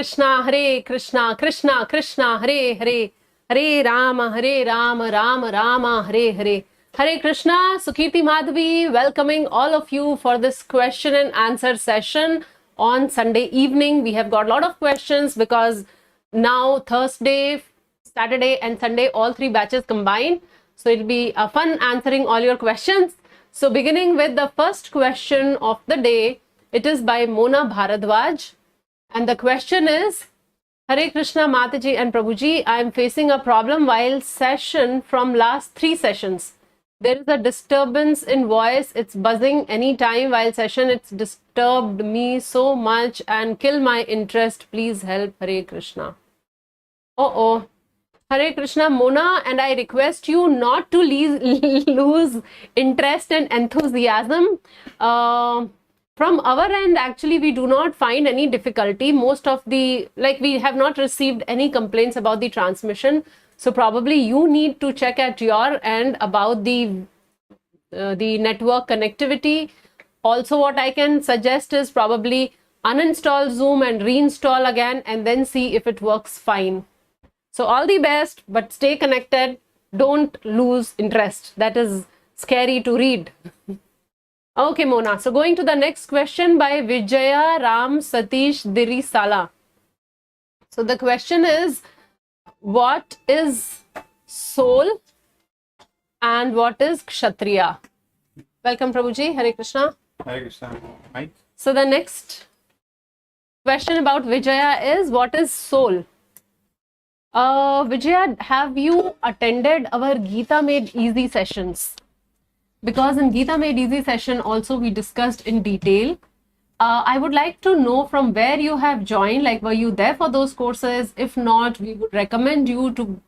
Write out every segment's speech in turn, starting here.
Krishna. Hare Krishna, Krishna Krishna, Hare Hare, Hare Rama, Rama Rama, Hare Hare. Hare Krishna, Sukirti Madhavi, welcoming all of you for this question and answer session on Sunday evening. We have got a lot of questions because now Thursday, Saturday and Sunday, all three batches combined. So it'll be fun answering all your questions. So beginning with the first question of the day, It is by Mona Bharadwaj. And the question is, Hare Krishna Mataji and Prabhuji, I am facing a problem while session from last 3 sessions. There is a disturbance in voice. It's buzzing anytime while session. It's disturbed me so much and kill my interest. Please help. Hare Krishna. Oh. Hare Krishna, Mona, and I request you not to lose interest and enthusiasm. From our end, actually, we do not find any difficulty. Most of we have not received any complaints about the transmission. So probably you need to check at your end about the network connectivity. Also, what I can suggest is probably uninstall Zoom and reinstall again and then see if it works fine. So all the best, but stay connected. Don't lose interest. That is scary to read. Okay, Mona. So going to the next question by Vijaya Ram Satish Dirisala. So the question is, what is soul and what is Kshatriya? Welcome, Prabhuji. Hare Krishna. Hare Krishna. Mike? So the next question about Vijaya is, what is soul? Vijaya, have you attended our Gita Made Easy sessions? Because in Gita Made Easy session also we discussed in detail. I would like to know from where you have joined, like were you there for those courses? If not, we would recommend you to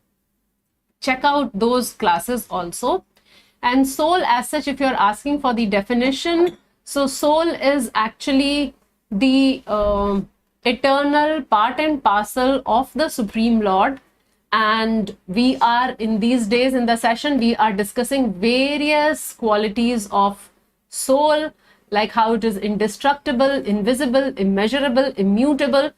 check out those classes also. And soul as such, if you're asking for the definition, so soul is actually the eternal part and parcel of the Supreme Lord. And we are in these days in the session, we are discussing various qualities of soul, like how it is indestructible, invisible, immeasurable, immutable,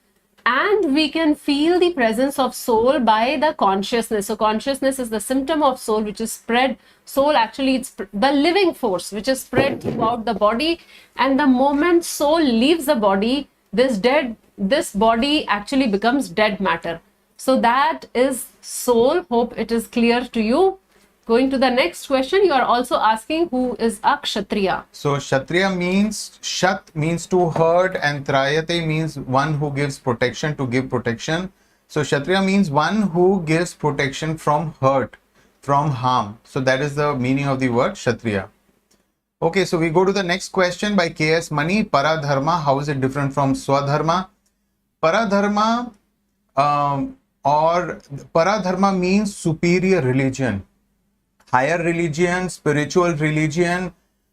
and we can feel the presence of soul by the consciousness. So consciousness is the symptom of soul, which is spread. Soul actually, it's the living force which is spread throughout the body, and the moment soul leaves the body, this body actually becomes dead matter. So that is soul. Hope it is clear to you. Going to the next question, you are also asking who is a Kshatriya. So Kshatriya means, Shat means to herd, and Trayate means one who gives protection, to give protection. So Kshatriya means one who gives protection from hurt, from harm. So that is the meaning of the word Kshatriya. Okay, so we go to the next question by K.S. Mani. Paradharma, how is it different from Swadharma? Paradharma or Paradharma means superior religion, higher religion, spiritual religion,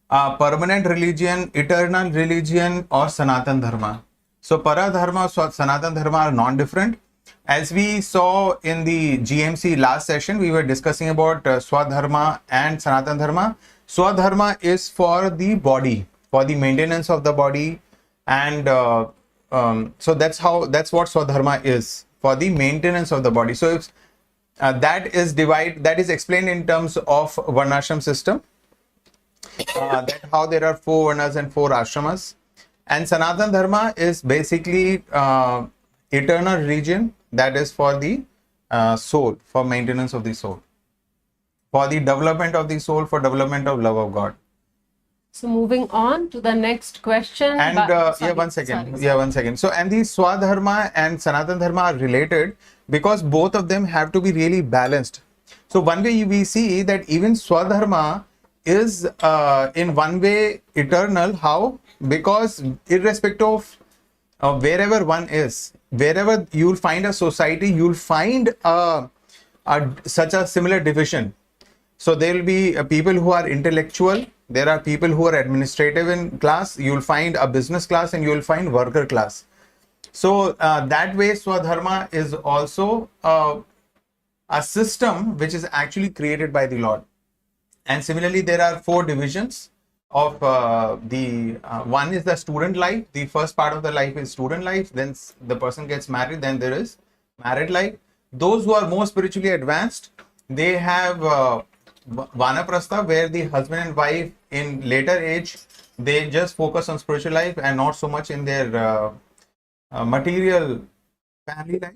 permanent religion, eternal religion, or Sanatan Dharma. So Paradharma, Sanatan Dharma are non-different. As we saw in the GMC last session, we were discussing about Swadharma and Sanatan Dharma. Swadharma is for the body, for the maintenance of the body, and so that's what Swadharma is, for the maintenance of the body. So if that is explained in terms of Varnashram system, that how there are 4 Varnas and 4 Ashramas. And Sanatan Dharma is basically eternal religion, that is for the soul, for maintenance of the soul, for the development of the soul, for development of love of God. So moving on to the next question. And one second. So, and the Swadharma and Sanatan Dharma are related because both of them have to be really balanced. So one way we see that even Swadharma is in one way eternal. How? Because irrespective of wherever one is, wherever you'll find a society, you'll find such a similar division. So there will be people who are intellectual, there are people who are administrative in class, you will find a business class, and you will find worker class. So that way Swadharma is also a system which is actually created by the Lord. And similarly, there are 4 divisions of one is the student life. The first part of the life is student life, then the person gets married, then there is married life. Those who are more spiritually advanced, they have Vanaprastha, where the husband and wife in later age, they just focus on spiritual life and not so much in their material family life.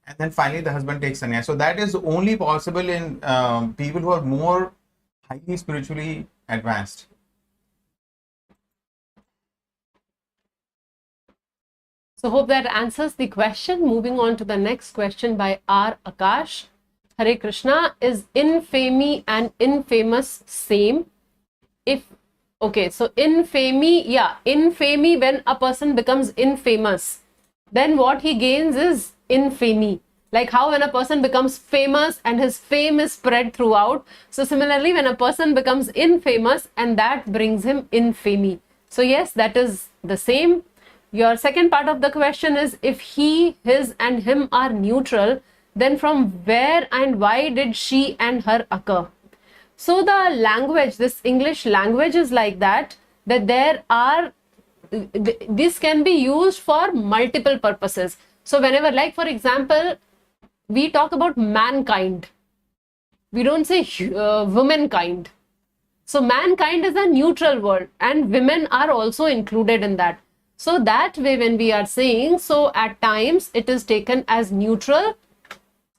And then finally the husband takes sannyas. So that is only possible in people who are more highly spiritually advanced. So hope that answers the question. Moving on to the next question by R. Akash. Hare Krishna, is infamy and infamous same? If okay, so infamy, yeah, infamy, when a person becomes infamous, then what he gains is infamy. Like how when a person becomes famous and his fame is spread throughout, so similarly when a person becomes infamous and that brings him infamy. So yes, that is the same. Your second part of the question is, if he, his and him are neutral, then from where and why did she and her occur? So the language, this English language is like that, that there are, this can be used for multiple purposes. So whenever, like for example, we talk about mankind, we don't say womankind. So mankind is a neutral word and women are also included in that. So that way when we are saying, so at times it is taken as neutral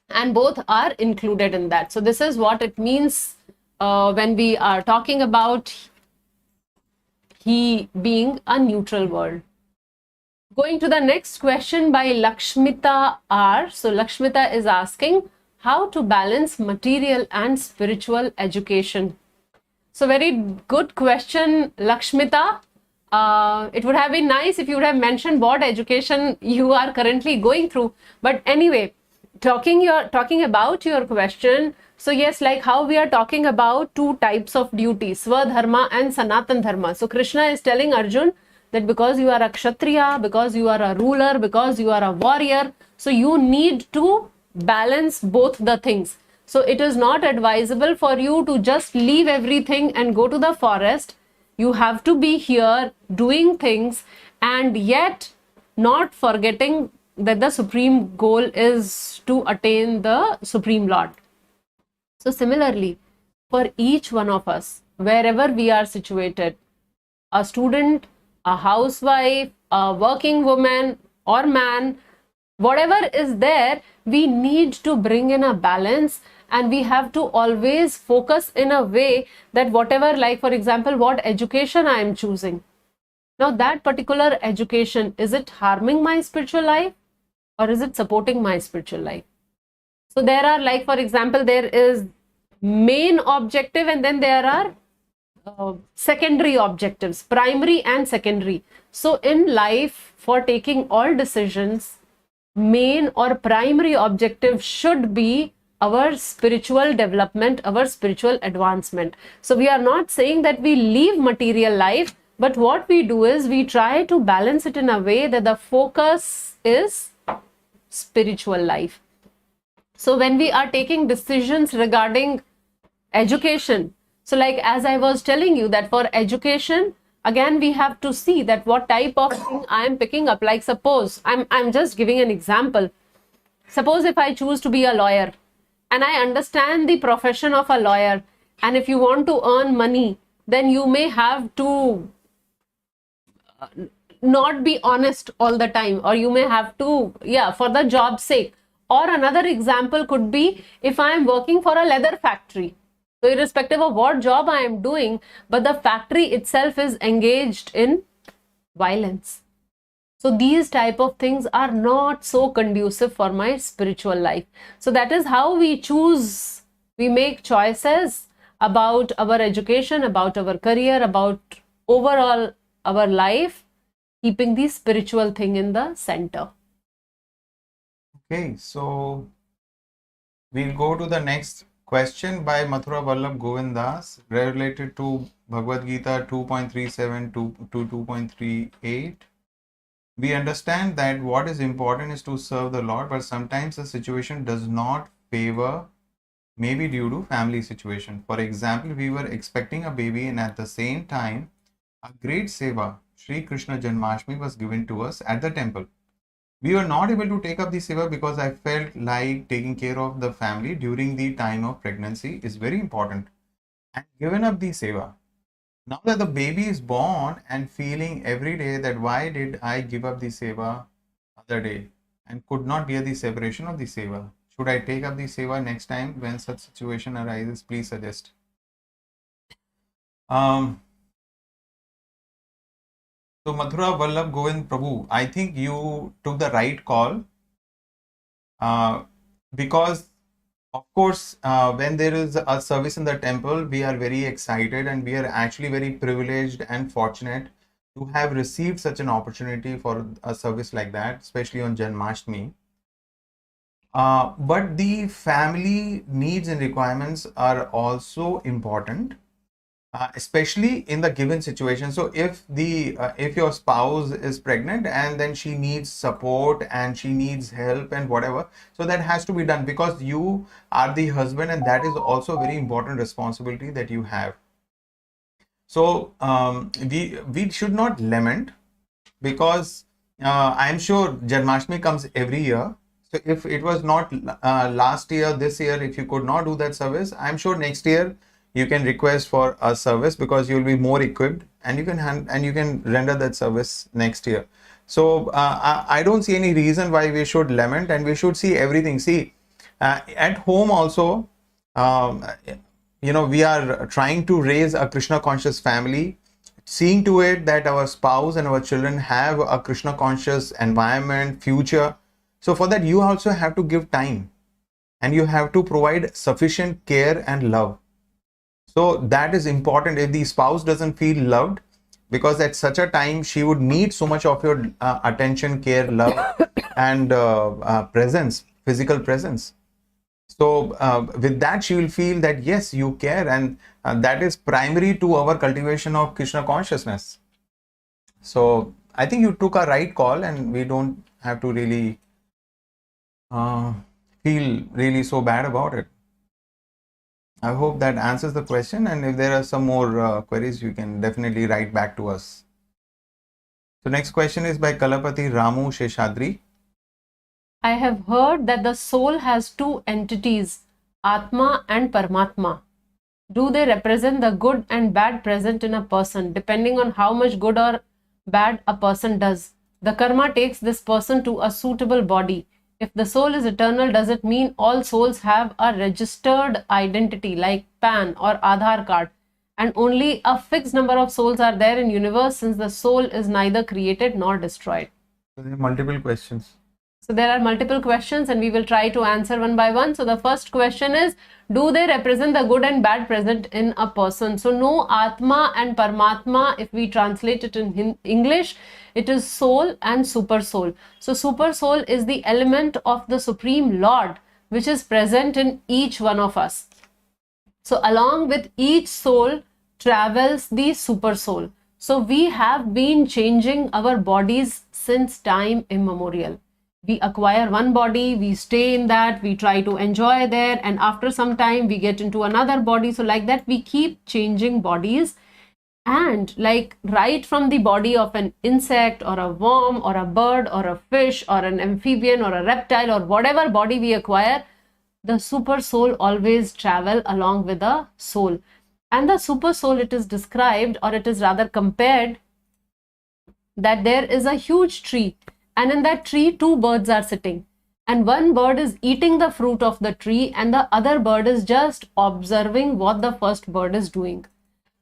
and both are included in that. So this is what it means when we are talking about he being a neutral word. Going to the next question by Lakshmita R. So Lakshmita is asking how to balance material and spiritual education. So very good question, Lakshmita. It would have been nice if you would have mentioned what education you are currently going through. But anyway, talking about your question. So yes, like how we are talking about two types of duties, Swadharma and Sanatan Dharma. So Krishna is telling Arjun that because you are a Kshatriya, because you are a ruler, because you are a warrior, so you need to balance both the things. So it is not advisable for you to just leave everything and go to the forest. You have to be here doing things and yet not forgetting that the supreme goal is to attain the Supreme Lord. So similarly, for each one of us, wherever we are situated, a student, a housewife, a working woman or man, whatever is there, we need to bring in a balance and we have to always focus in a way that whatever, like for example, what education I am choosing. Now that particular education, is it harming my spiritual life or is it supporting my spiritual life? So there are, like for example, there is main objective and then there are secondary objectives, primary and secondary. So in life, for taking all decisions, main or primary objective should be our spiritual development, our spiritual advancement. So we are not saying that we leave material life, but what we do is we try to balance it in a way that the focus is spiritual life. So when we are taking decisions regarding education, so like as I was telling you that for education, again we have to see that what type of thing I am picking up. Like suppose, I'm just giving an example. Suppose if I choose to be a lawyer and I understand the profession of a lawyer, and if you want to earn money, then you may have to not be honest all the time, or you may have to, yeah, for the job's sake. Or another example could be if I am working for a leather factory. So irrespective of what job I am doing, but the factory itself is engaged in violence. So these type of things are not so conducive for my spiritual life. So that is how we choose, we make choices about our education, about our career, about overall our life, keeping the spiritual thing in the center. Okay, so we'll go to the next question by Mathura Vallabh Govindas related to Bhagavad Gita 2.37 to 2.38. We understand that what is important is to serve the Lord, but sometimes the situation does not favor, maybe due to family situation. For example, we were expecting a baby and at the same time, a great seva, Sri Krishna Janmashtami, was given to us at the temple. We were not able to take up the seva because I felt like taking care of the family during the time of pregnancy is very important, and given up the seva. Now that the baby is born and feeling every day that why did I give up the seva other day and could not bear the separation of the seva. Should I take up the seva next time when such situation arises? Please suggest. So Mathura Vallabh Govind Prabhu, I think you took the right call, because of course, when there is a service in the temple, we are very excited and we are actually very privileged and fortunate to have received such an opportunity for a service like that, especially on Janmashtami. But the family needs and requirements are also important, especially in the given situation. So if your spouse is pregnant and then she needs support and she needs help and whatever, so that has to be done because you are the husband, and that is also a very important responsibility that you have. So we should not lament, because I'm sure Janmashtami comes every year. So if it was not last year, this year, if you could not do that service, I'm sure next year you can request for a service, because you'll be more equipped and you can render that service next year. So I don't see any reason why we should lament, and we should see everything. See, at home also, um, we are trying to raise a Krishna conscious family, seeing to it that our spouse and our children have a Krishna conscious environment, future. So for that, you also have to give time and you have to provide sufficient care and love. So that is important. If the spouse doesn't feel loved, because at such a time she would need so much of your attention, care, love, and presence, physical presence. So with that, she will feel that yes, you care, and that is primary to our cultivation of Krishna consciousness. So I think you took a right call, and we don't have to really feel really so bad about it. I hope that answers the question, and if there are some more queries, you can definitely write back to us. So next question is by Kalapati Ramu Sheshadri. I have heard that the soul has two entities, Atma and Paramatma. Do they represent the good and bad present in a person? Depending on how much good or bad a person does, the karma takes this person to a suitable body. If the soul is eternal, does it mean all souls have a registered identity like PAN or Aadhaar card, and only a fixed number of souls are there in universe, since the soul is neither created nor destroyed? So there are multiple questions. So there are multiple questions and we will try to answer one by one. So the first question is, do they represent the good and bad present in a person? So no, Atma and Paramatma, if we translate it in English, it is soul and super soul. So super soul is the element of the Supreme Lord, which is present in each one of us. So along with each soul travels the super soul. So we have been changing our bodies since time immemorial. We acquire one body, we stay in that, we try to enjoy there, and after some time we get into another body. So like that we keep changing bodies, and like right from the body of an insect or a worm or a bird or a fish or an amphibian or a reptile or whatever body we acquire, the super soul always travel along with the soul. And the super soul, it is described, or it is rather compared, that there is a huge tree, and in that tree two birds are sitting, and one bird is eating the fruit of the tree and the other bird is just observing what the first bird is doing.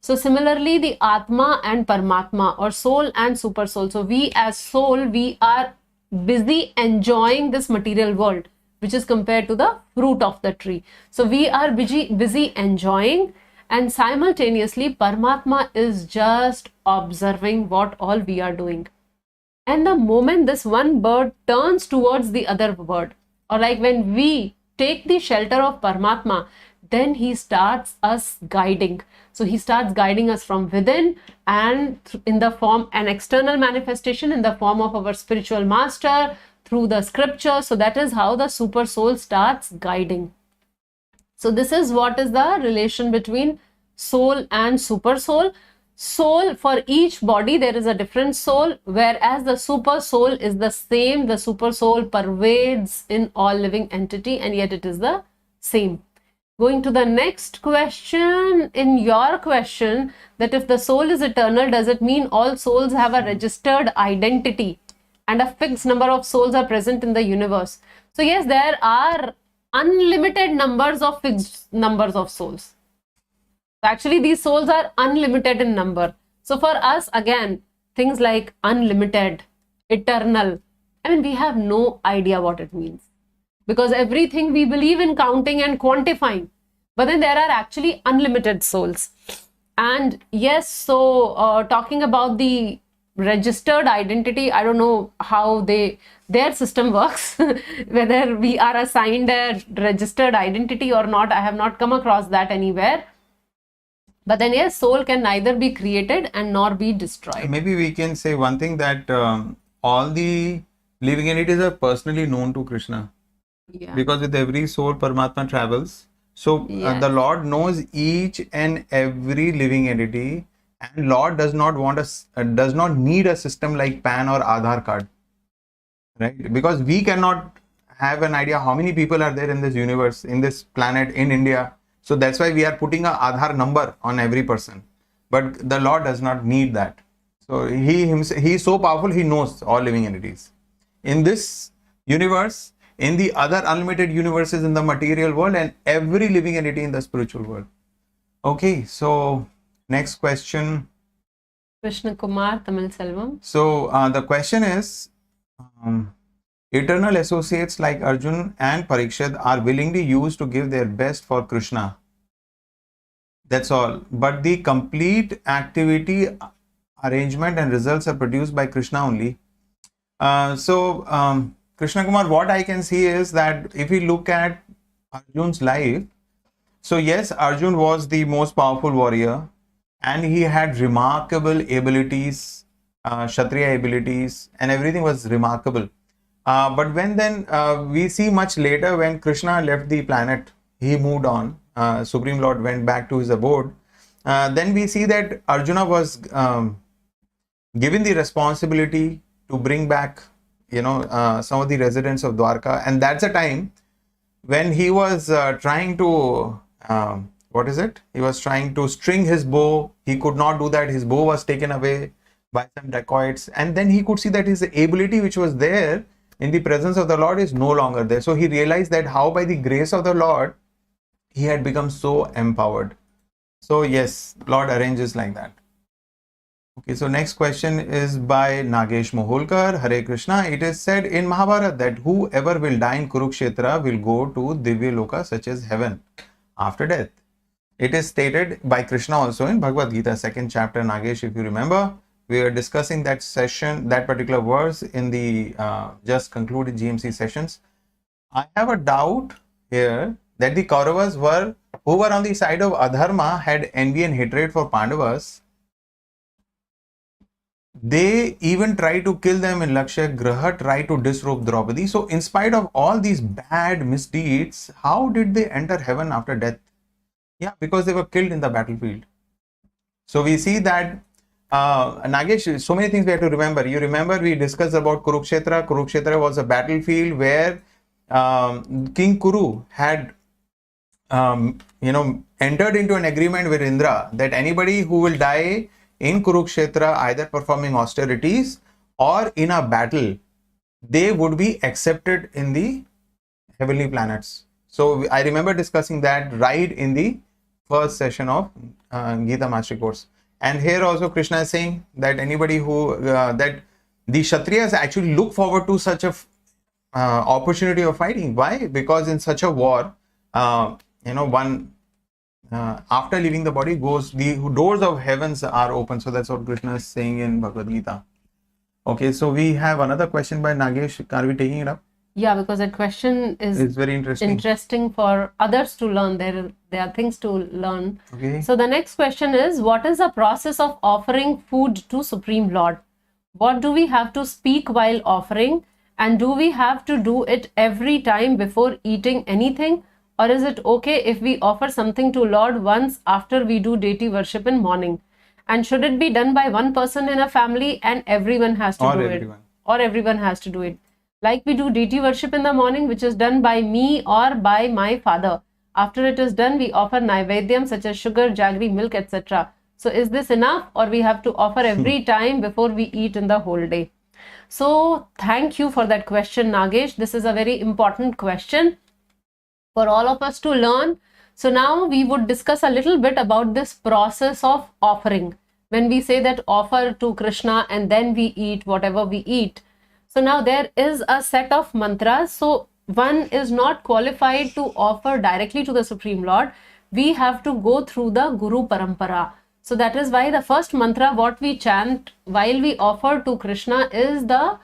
So similarly, the Atma and Paramatma, or soul and super soul. So we as soul, we are busy enjoying this material world, which is compared to the fruit of the tree. So we are busy enjoying, and simultaneously Paramatma is just observing what all we are doing. And the moment this one bird turns towards the other bird, or like when we take the shelter of Paramatma, then he starts us guiding. So he starts guiding us from within, and in the form, an external manifestation in the form of our spiritual master, through the scripture. So that is how the super soul starts guiding. So this is what is the relation between soul and super soul. Soul, for each body there is a different soul, whereas the super soul is the same. The super soul pervades in all living entity, and yet it is the same. Going to the next question, in your question, that if the soul is eternal, does it mean all souls have a registered identity and a fixed number of souls are present in the universe? So yes, there are unlimited numbers of fixed numbers of souls. Actually, these souls are unlimited in number. So for us, again, things like unlimited, eternal. I mean, we have no idea what it means, because everything we believe in counting and quantifying, but then there are actually unlimited souls. And yes, so talking about the registered identity, I don't know how their system works, whether we are assigned a registered identity or not. I have not come across that anywhere. But then yes, soul can neither be created and nor be destroyed. Maybe we can say one thing, that all the living entities are personally known to Krishna. Yeah. Because with every soul, Paramatma travels. So Yes. the Lord knows each and every living entity, and Lord does not want does not need a system like PAN or Aadhaar card, right? Because we cannot have an idea how many people are there in this universe, in this planet, in India. So that's why we are putting a Aadhaar number on every person. But the Lord does not need that. So he is so powerful, he knows all living entities. In this universe, in the other unlimited universes in the material world, and every living entity in the spiritual world. Okay, so next question. Krishna Kumar, Tamil Selvam. So the question is, eternal associates like Arjun and Parikshit are willingly used to give their best for Krishna. That's all. But the complete activity, arrangement and results are produced by Krishna only. Krishna Kumar, what I can see is that if we look at Arjun's life, so yes, Arjun was the most powerful warrior and he had remarkable abilities, Kshatriya abilities, and everything was remarkable. But when then we see much later, when Krishna left the planet, he moved on, Supreme Lord went back to his abode. Then we see that Arjuna was given the responsibility to bring back, some of the residents of Dwarka, and that's a time when he was trying to he was trying to string his bow. He could not do that. His bow was taken away by some dacoits, and then he could see that his ability which was there in the presence of the Lord is no longer there. So he realized that how by the grace of the Lord he had become so empowered. So yes, Lord arranges like that. Okay, so next question is by Nagesh Moholkar. Hare Krishna. It is said in Mahabharata that whoever will die in Kurukshetra will go to Divya Loka, such as heaven, after death. It is stated by Krishna also in Bhagavad Gita, 2nd chapter. Nagesh, if you remember, we are discussing that session, that particular verse in the just concluded GMC sessions. I have a doubt here that the Kauravas who were on the side of Adharma, had envy and hatred for Pandavas. They even tried to kill them in Lakshya Graha, tried to disrobe Draupadi. So in spite of all these bad misdeeds, how did they enter heaven after death? Yeah, because they were killed in the battlefield. So we see that, Nagesh, so many things we have to remember. You remember we discussed about Kurukshetra. Kurukshetra was a battlefield where King Kuru had entered into an agreement with Indra that anybody who will die in Kurukshetra, either performing austerities or in a battle, they would be accepted in the heavenly planets. So I remember discussing that right in the first session of Gita Mastery Course. And here also Krishna is saying that anybody who, that the Kshatriyas actually look forward to such a opportunity of fighting. Why? Because in such a war, one after leaving the body the doors of heavens are open. So that's what Krishna is saying in Bhagavad Gita. Okay, so we have another question by Nagesh. Are we taking it up? Yeah, because that question is very interesting for others to learn. There are things to learn. Okay. So the next question is, what is the process of offering food to Supreme Lord? What do we have to speak while offering? And do we have to do it every time before eating anything? Or is it okay if we offer something to Lord once after we do deity worship in morning? And should it be done by one person in a family and everyone has to do it? Or everyone has to do it? Like we do deity worship in the morning, which is done by me or by my father. After it is done, we offer naivedyam such as sugar, jaggery, milk, etc. So is this enough, or we have to offer every time before we eat in the whole day? So thank you for that question, Nagesh. This is a very important question for all of us to learn. So now we would discuss a little bit about this process of offering. when we say that offer to Krishna and then we eat whatever we eat. So now there is a set of mantras. So one is not qualified to offer directly to the Supreme Lord. We have to go through the Guru Parampara. So that is why the first mantra what we chant while we offer to Krishna is the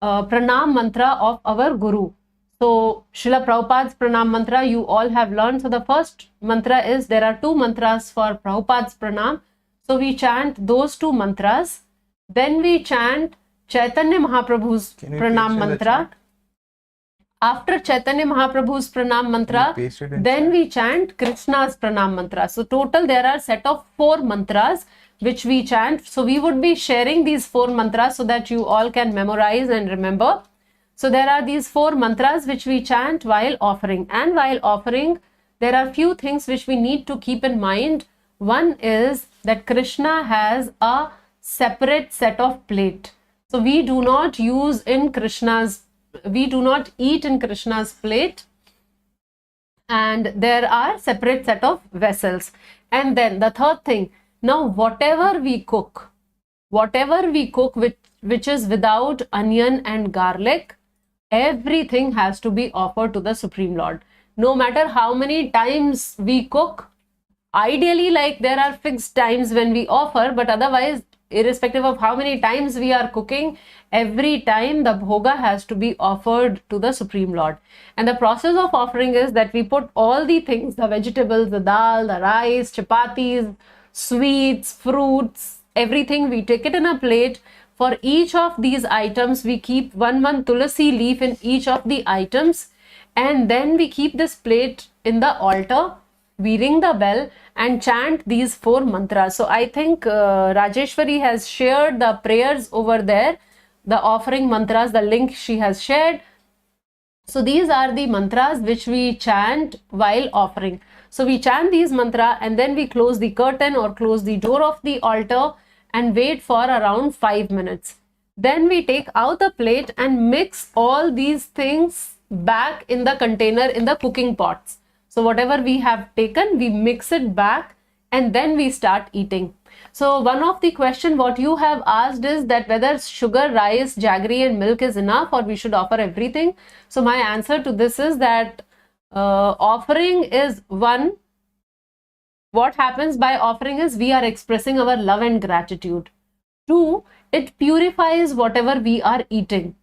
Pranam mantra of our Guru. So Srila Prabhupada's Pranam mantra you all have learned. So the first mantra is, there are two mantras for Prabhupada's Pranam. So we chant those two mantras. Then we chant Chaitanya Mahaprabhu's Pranam mantra. After Chaitanya Mahaprabhu's Pranam mantra, then we chant Krishna's Pranam mantra. So total there are set of 4 mantras which we chant. So we would be sharing these 4 mantras so that you all can memorize and remember. So there are these 4 mantras which we chant while offering. And while offering, there are few things which we need to keep in mind. One is that Krishna has a separate set of plate. So we do not eat in Krishna's plate, and there are separate set of vessels. And then the third thing, now whatever we cook which is without onion and garlic, everything has to be offered to the Supreme Lord. No matter how many times we cook, ideally like there are fixed times when we offer, but otherwise irrespective of how many times we are cooking, every time the bhoga has to be offered to the Supreme Lord. And the process of offering is that we put all the things, the vegetables, the dal, the rice, chapatis, sweets, fruits, everything, we take it in a plate. For each of these items, we keep one tulasi leaf in each of the items, and then we keep this plate in the altar. We ring the bell and chant these 4 mantras. So I think Rajeshwari has shared the prayers over there, the offering mantras, the link she has shared. So these are the mantras which we chant while offering. So we chant these mantras and then we close the curtain or close the door of the altar and wait for around 5 minutes. Then we take out the plate and mix all these things back in the container in the cooking pots. So whatever we have taken, we mix it back and then we start eating. So one of the question what you have asked is that whether sugar, rice, jaggery and milk is enough or we should offer everything. So my answer to this is that offering is one. What happens by offering is we are expressing our love and gratitude. 2, it purifies whatever we are eating.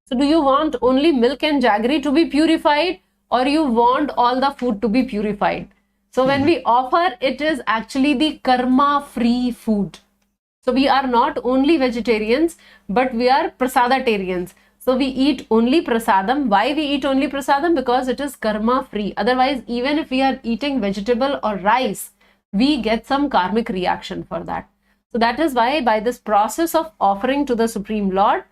So do you want only milk and jaggery to be purified, or you want all the food to be purified? So when we offer, it is actually the karma free food. So we are not only vegetarians, but we are prasadatarians. So we eat only prasadam. Why we eat only prasadam? Because it is karma free. Otherwise, even if we are eating vegetable or rice, we get some karmic reaction for that. So that is why by this process of offering to the Supreme Lord,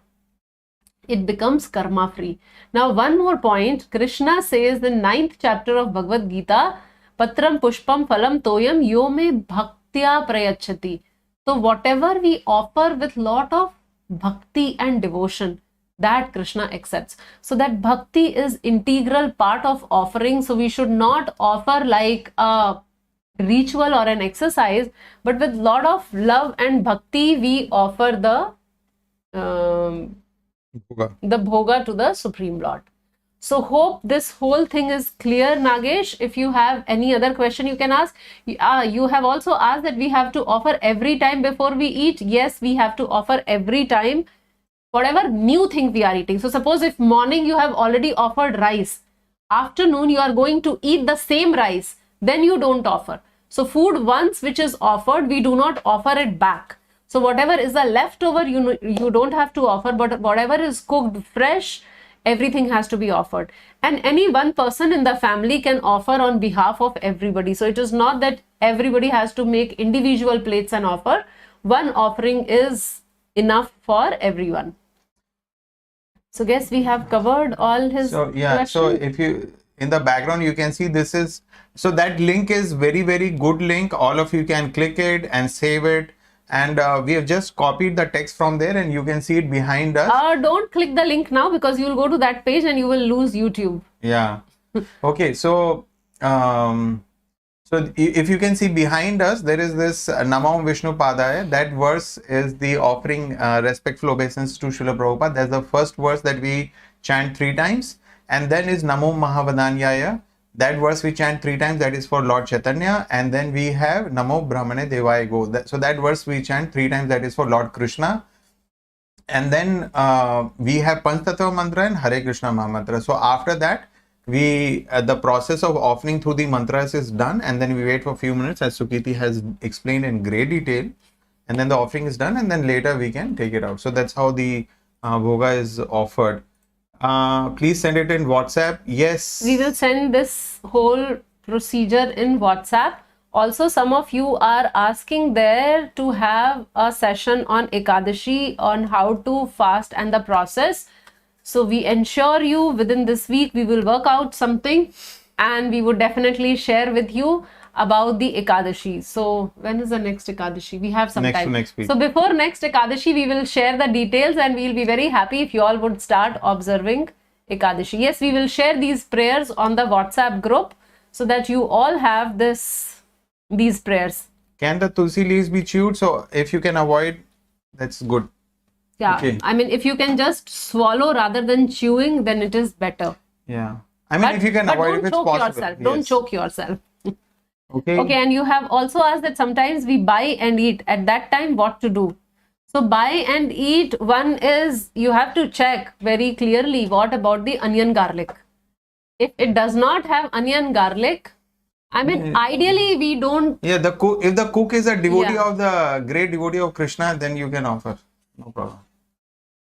it becomes karma free. Now one more point, Krishna says in 9th chapter of Bhagavad Gita, Patram Pushpam Phalam Toyam Yome Bhaktya Prayachati. So whatever we offer with lot of bhakti and devotion, that Krishna accepts. So that bhakti is integral part of offering. So we should not offer like a ritual or an exercise, but with lot of love and bhakti we offer the bhoga to the Supreme Lord. So hope this whole thing is clear, Nagesh. If you have any other question, you can ask. You have also asked that we have to offer every time before we eat. Yes, we have to offer every time, whatever new thing we are eating. So suppose if morning you have already offered rice, afternoon you are going to eat the same rice, then you don't offer. So food once which is offered, we do not offer it back. So whatever is the leftover, you don't have to offer, but whatever is cooked fresh, everything has to be offered. And any one person in the family can offer on behalf of everybody. So it is not that everybody has to make individual plates and offer. One offering is enough for everyone. So guess we have covered all his questions. So if you, in the background, you can see this is, so that link is very, very good link. All of you can click it and save it. And we have just copied the text from there and you can see it behind us. Don't click the link now because you will go to that page and you will lose YouTube. Yeah. Okay. So So if you can see behind us, there is this Namo Vishnu Padaya. That verse is the offering respectful obeisance to Srila Prabhupada. That's the first verse that we chant 3 times. And then is Namo Mahavadanyaya. That verse we chant 3 times. That is for Lord Chaitanya. And then we have Namo Brahmane Devaya Go. So that verse we chant 3 times. That is for Lord Krishna. And then we have Panchatattva mantra and Hare Krishna Mahamantra. So after that, we the process of offering through the mantras is done, and then we wait for a few minutes, as Sukiti has explained in great detail, and then the offering is done, and then later we can take it out. So that's how the bhoga is offered. Please send it in WhatsApp. Yes, We will send this whole procedure in WhatsApp. Also, some of you are asking there to have a session on Ekadashi on how to fast and the process. So we ensure you within this week we will work out something, and we would definitely share with you about the Ekadashi. So when is the next Ekadashi? We have some time. Next week. So before next Ekadashi, we will share the details, and we'll be very happy if you all would start observing Ekadashi. Yes, we will share these prayers on the WhatsApp group so that you all have these prayers. Can the tulsi leaves be chewed? So if you can avoid, that's good. Yeah, Okay. I mean, if you can just swallow rather than chewing, then it is better. Yeah. I mean, if you can avoid, if it's don't choke possible. yourself. Don't Yes. choke yourself. Okay. Okay, and you have also asked that sometimes we buy and eat. At that time, what to do? So buy and eat, one is you have to check very clearly what about the onion garlic. If it does not have onion garlic, I mean, ideally we don't. Yeah, the cook, if the cook is a devotee Yeah. of the great devotee of Krishna, then you can offer. No problem.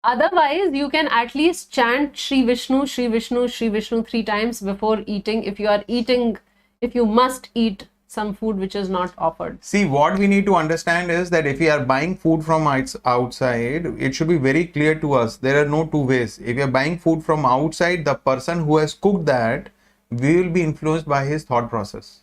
Otherwise, you can at least chant Shri Vishnu, Shri Vishnu, Shri Vishnu 3 times before eating. If you are eating, if you must eat some food which is not offered. See, what we need to understand is that if we are buying food from outside, it should be very clear to us. There are no two ways. If you are buying food from outside, the person who has cooked that will be influenced by his thought process.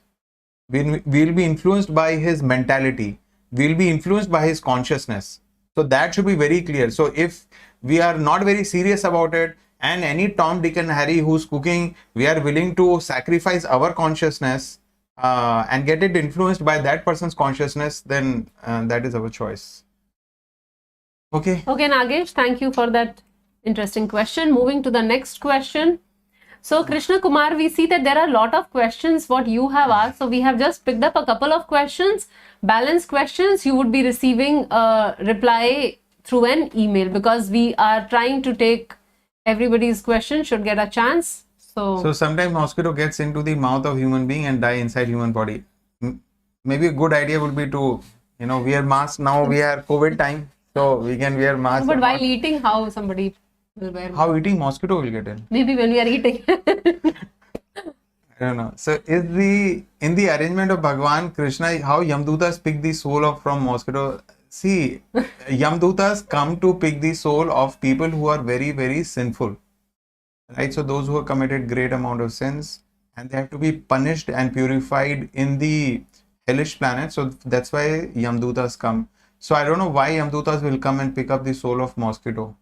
Will be influenced by his mentality. Will be influenced by his consciousness. So that should be very clear. So if we are not very serious about it, and any Tom, Dick and Harry who's cooking, we are willing to sacrifice our consciousness and get it influenced by that person's consciousness, then that is our choice. Okay. Okay, Nagesh, thank you for that interesting question. Moving to the next question. So, Krishna Kumar, we see that there are a lot of questions what you have asked. So, we have just picked up a couple of questions, balanced questions. You would be receiving a reply through an email, because we are trying to take everybody's question, should get a chance. So sometimes mosquito gets into the mouth of human being and die inside human body. Maybe a good idea would be to, wear mask. Now we are COVID time, so we can wear mask. But while eating, how somebody will wear mask? How eating mosquito will get in? Maybe when we are eating. I don't know. So is in the arrangement of Bhagwan Krishna, how Yamdutas pick the soul from mosquito? See, Yamdutas come to pick the soul of people who are very, very sinful. Right? So those who have committed great amount of sins, and they have to be punished and purified in the hellish planet. So that's why Yamdutas come. So I don't know why Yamdutas will come and pick up the soul of mosquito.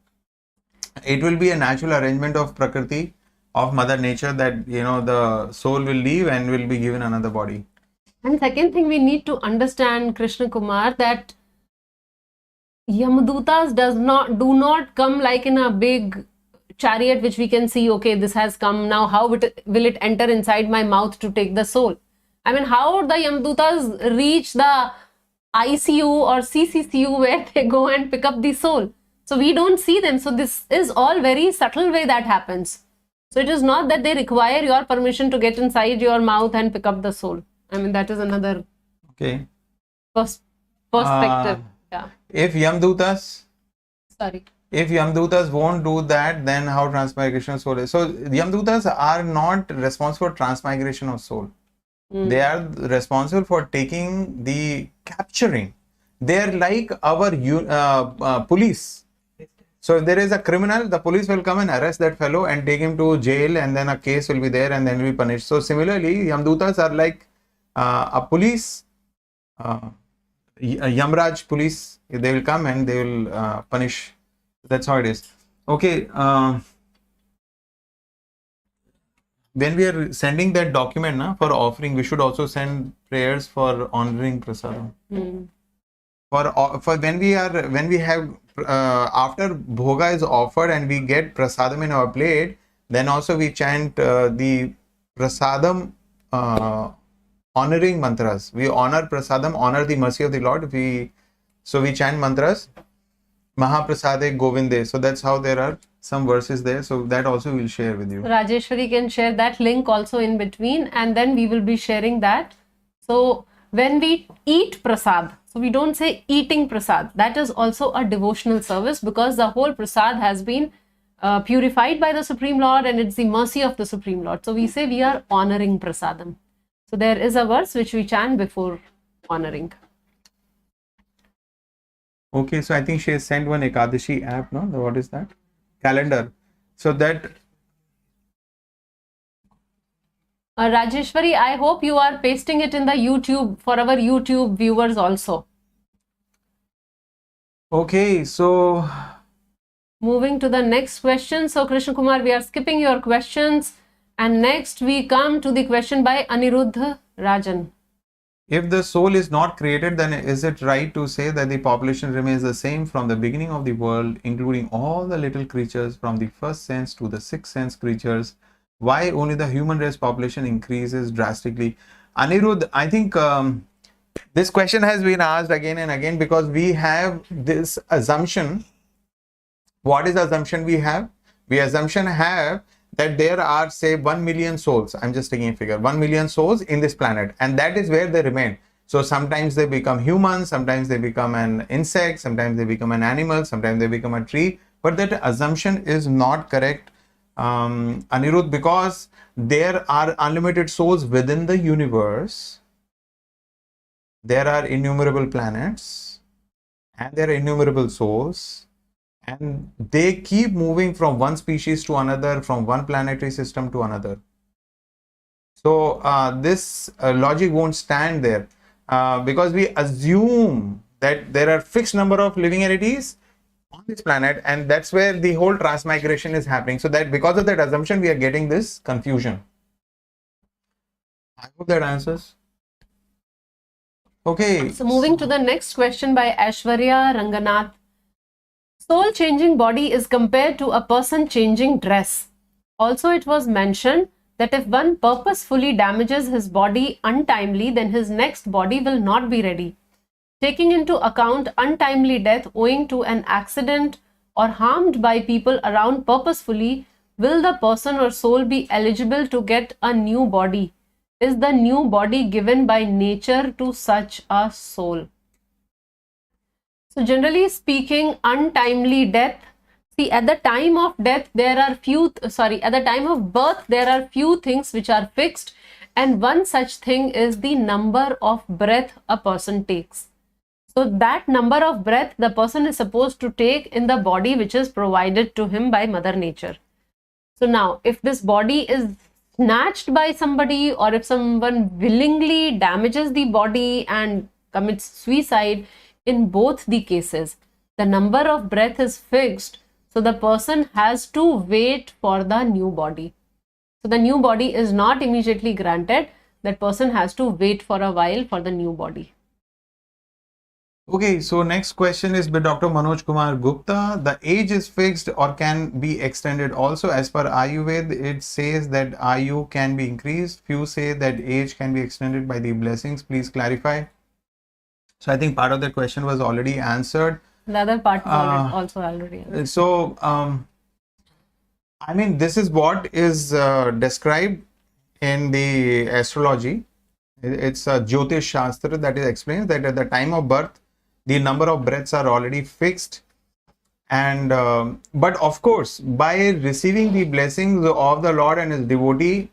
It will be a natural arrangement of Prakriti, of Mother Nature, that the soul will leave and will be given another body. And second thing we need to understand, Krishna Kumar, that Yamadutas do not come like in a big chariot which we can see, okay, this has come, now how will it enter inside my mouth to take the soul? I mean, how the Yamadutas reach the ICU or CCCU where they go and pick up the soul? So we don't see them. So this is all very subtle way that happens. So it is not that they require your permission to get inside your mouth and pick up the soul. I mean, that is another perspective. Yeah. If Yamdutas Sorry. won't do that, then how transmigration of soul is? So Yamdutas are not responsible for transmigration of soul. They are responsible for capturing. They are like our police. So if there is a criminal, the police will come and arrest that fellow and take him to jail, and then a case will be there and then will be punished. So similarly, Yamdutas are like a police, Yamraj police. They will come and they will punish. That's how it is. Okay. when we are sending that document for offering, we should also send prayers for honoring prasadam. For when we have after bhoga is offered and we get prasadam in our plate, then also we chant the prasadam honoring mantras. We honor prasadam, honor the mercy of the Lord. We chant mantras Mahaprasade Govinde. So that's how there are some verses there. So that also we'll share with you. Rajeshwari can share that link also in between, and then we will be sharing that. So when we eat prasad, so we don't say eating prasad. That is also a devotional service, because the whole prasad has been purified by the Supreme Lord, and it's the mercy of the Supreme Lord. So we say we are honoring prasadam. So there is a verse which we chant before honoring. Okay, so I think she has sent one Ekadashi app, no? What is that? Calendar. So that... Rajeshwari, I hope you are pasting it in the YouTube for our YouTube viewers also. Okay, so... Moving to the next question. So Krishna Kumar, we are skipping your questions. And next we come to the question by Aniruddha Rajan. If the soul is not created, then is it right to say that the population remains the same from the beginning of the world, including all the little creatures from the first sense to the sixth sense creatures? Why only the human race population increases drastically? Anirudh, I think this question has been asked again and again because we have this assumption. What is the assumption we have? We assumption have that there are, say, 1 million souls. I'm just taking a figure, 1 million souls in this planet, and that is where they remain. So sometimes they become humans, sometimes they become an insect, sometimes they become an animal, sometimes they become a tree. But that assumption is not correct, Anirudh, because there are unlimited souls within the universe. There are innumerable planets, and there are innumerable souls. And they keep moving from one species to another, from one planetary system to another. So this logic won't stand there because we assume that there are fixed number of living entities on this planet, and that's where the whole transmigration is happening. So that because of that assumption, we are getting this confusion. I hope that answers. Okay. So moving to the next question by Aishwarya Ranganath. Soul changing body is compared to a person changing dress. Also, it was mentioned that if one purposefully damages his body untimely, then his next body will not be ready. Taking into account untimely death owing to an accident or harmed by people around purposefully, will the person or soul be eligible to get a new body? Is the new body given by nature to such a soul? So generally speaking, untimely death, see, at the time of death, there are at the time of birth, there are few things which are fixed, and one such thing is the number of breath a person takes. So that number of breath the person is supposed to take in the body which is provided to him by Mother Nature. So now, if this body is snatched by somebody, or if someone willingly damages the body and commits suicide, in both the cases, the number of breath is fixed. So the person has to wait for the new body. So the new body is not immediately granted. That person has to wait for a while for the new body. Okay, so next question is by Dr. Manoj Kumar Gupta. The age is fixed or can be extended also. As per Ayurveda, it says that Ayu can be increased. Few say that age can be extended by the blessings. Please clarify. So I think part of the question was already answered. The other part was also already answered. So, I mean, this is what is described in the astrology. It's a Jyotish Shastra that is explains that at the time of birth, the number of breaths are already fixed. And but of course, by receiving the blessings of the Lord and his devotee,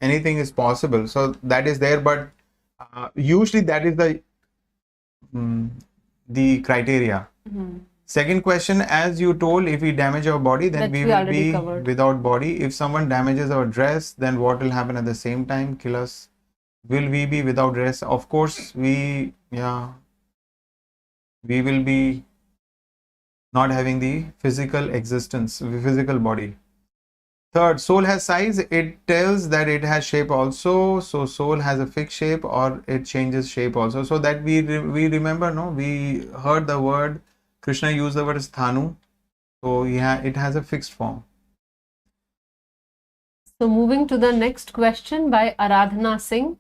anything is possible. So that is there, but usually that is the criteria. Second question, as you told, if we damage our body, then we will be without body. If someone damages our dress, then what will happen at the same time? Kill us. Will we be without dress? Of course, we will be not having the physical existence, physical body. Third, soul has size. It tells that it has shape also. So soul has a fixed shape or it changes shape also. So that we remember, no, we heard the word, Krishna used the word sthanu. So yeah, it has a fixed form. So moving to the next question by Aradhana Singh.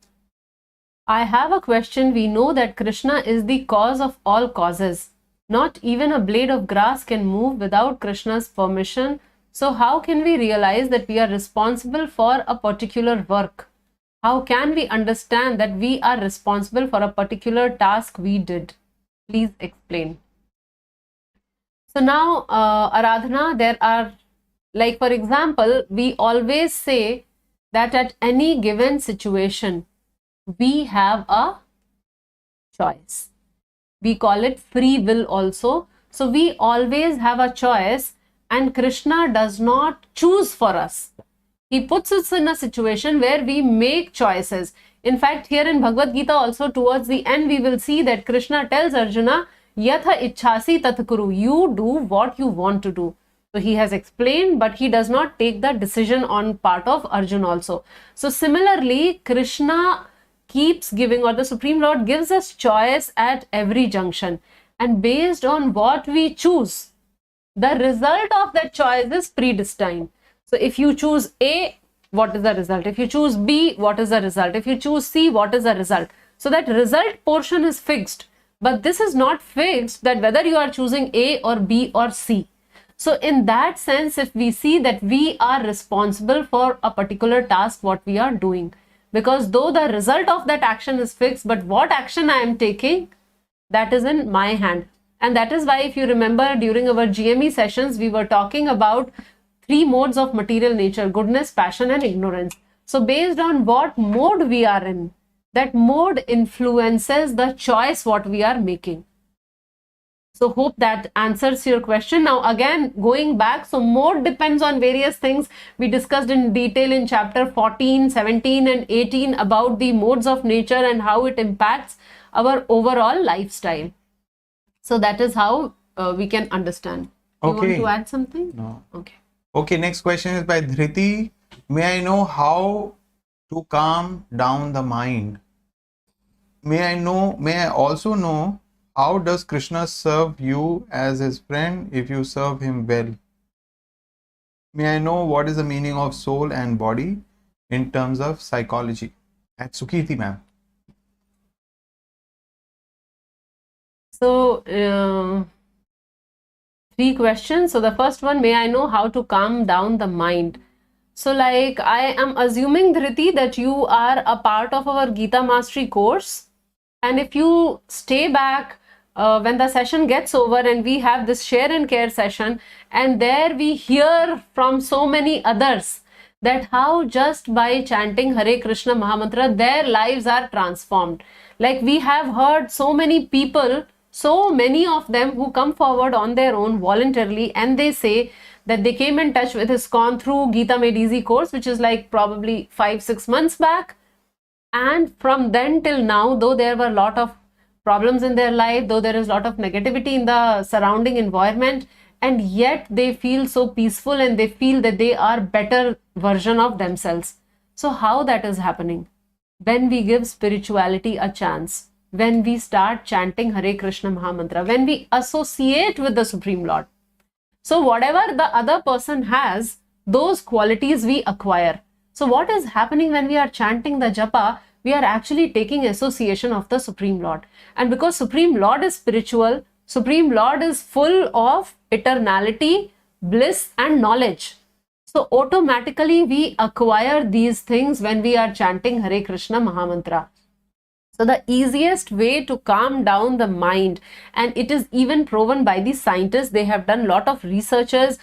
I have a question. We know that Krishna is the cause of all causes. Not even a blade of grass can move without Krishna's permission. So how can we realize that we are responsible for a particular work? How can we understand that we are responsible for a particular task we did? Please explain. So now, Aradhana, there are, like for example, we always say that at any given situation, we have a choice. We call it free will also. So we always have a choice, and Krishna does not choose for us. He puts us in a situation where we make choices. In fact, here in Bhagavad Gita also towards the end, we will see that Krishna tells Arjuna, Yatha ichhasi tat kuru. You do what you want to do. So he has explained, but he does not take the decision on part of Arjuna also. So similarly, Krishna keeps giving, or the Supreme Lord gives us choice at every junction. And based on what we choose, the result of that choice is predestined. So if you choose A, what is the result? If you choose B, what is the result? If you choose C, what is the result? So that result portion is fixed. But this is not fixed that whether you are choosing A or B or C. So in that sense, if we see that we are responsible for a particular task, what we are doing, because though the result of that action is fixed, but what action I am taking, that is in my hand. And that is why, if you remember, during our GME sessions, we were talking about 3 modes of material nature: goodness, passion, and ignorance. So based on what mode we are in, that mode influences the choice what we are making. So hope that answers your question. Now again, going back, so mode depends on various things. We discussed in detail in chapter 14, 17 and 18 about the modes of nature and how it impacts our overall lifestyle. So that is how we can understand. You want to add something? No. Okay. Okay, next question is by Dhriti. May I know how to calm down the mind? May I also know how does Krishna serve you as his friend if you serve him well? May I know what is the meaning of soul and body in terms of psychology? At Sukirti, ma'am. So 3 questions. So the first one, may I know how to calm down the mind? So like, I am assuming, Dhriti, that you are a part of our Gita Mastery course. And if you stay back when the session gets over and we have this share and care session, and there we hear from so many others that how just by chanting Hare Krishna Mahamantra, their lives are transformed. Like, we have heard so many people, so many of them who come forward on their own voluntarily, and they say that they came in touch with ISKCON through Gita Made Easy course, which is like probably 5-6 months back. And from then till now, though there were a lot of problems in their life, though there is a lot of negativity in the surrounding environment, and yet they feel so peaceful and they feel that they are better version of themselves. So how that is happening? When we give spirituality a chance, when we start chanting Hare Krishna Mahamantra, when we associate with the Supreme Lord. So whatever the other person has, those qualities we acquire. So what is happening when we are chanting the japa? We are actually taking association of the Supreme Lord. And because Supreme Lord is spiritual, Supreme Lord is full of eternality, bliss and knowledge. So automatically we acquire these things when we are chanting Hare Krishna Mahamantra. So the easiest way to calm down the mind, and it is even proven by the scientists, they have done a lot of researches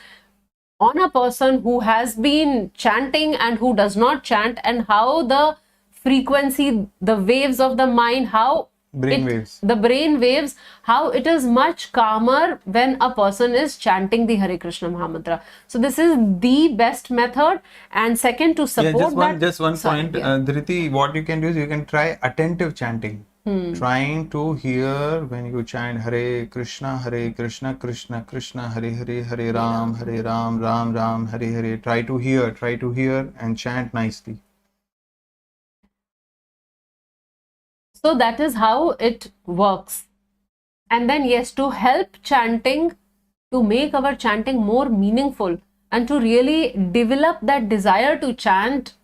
on a person who has been chanting and who does not chant, and how the frequency, the waves of the mind, how the brain waves, how it is much calmer when a person is chanting the Hare Krishna Mahamantra. So this is the best method. And second, to support just one point, Dhriti, what you can do is you can try attentive chanting. trying to hear when you chant Hare Krishna, Krishna Krishna, Hare Hare, Hare Ram, Ram Ram, Hare Hare. Try to hear and chant nicely. So that is how it works. And then yes, to help chanting, to make our chanting more meaningful and to really develop that desire to chant,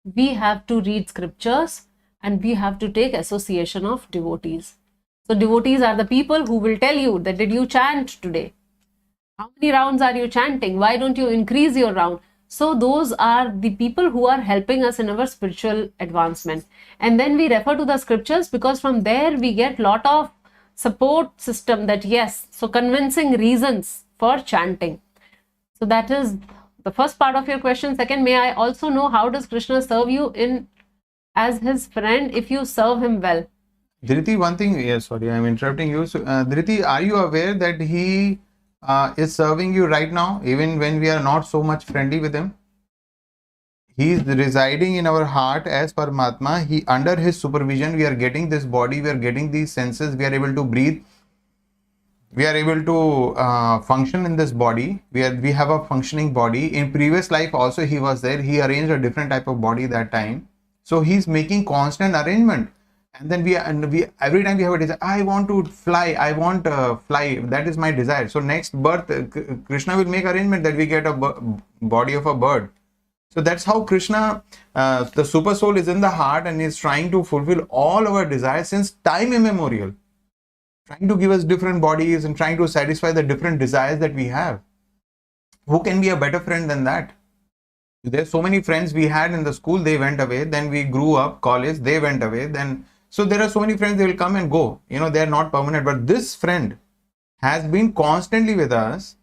we have to read scriptures and we have to take association of devotees. So devotees are the people who will tell you that did you chant today? How many rounds are you chanting? Why don't you increase your round? So those are the people who are helping us in our spiritual advancement. And then we refer to the scriptures because from there we get lot of support system that yes, so convincing reasons for chanting. So that is the first part of your question. Second, may I also know how does Krishna serve you in as his friend if you serve him well? Dhriti, one thing, yes, sorry, I'm interrupting you. So, Dhriti, are you aware that he is serving you right now, even when we are not so much friendly with him? He is residing in our heart as Paramatma. He, under his supervision, we are getting this body, we are getting these senses, we are able to breathe, we are able to function in this body. We have a functioning body. In previous life also he was there. He arranged a different type of body that time. So he's making constant arrangement. And then we every time we have a desire, I want to fly, I want fly, that is my desire. So next birth, Krishna will make arrangement that we get a body of a bird. So that's how Krishna, the super soul, is in the heart and is trying to fulfill all our desires since time immemorial, trying to give us different bodies and trying to satisfy the different desires that we have. Who can be a better friend than that? There's so many friends we had in the school, they went away. Then we grew up, college, they went away. Then so there are so many friends, they will come and go. You know, they are not permanent. But this friend has been constantly with us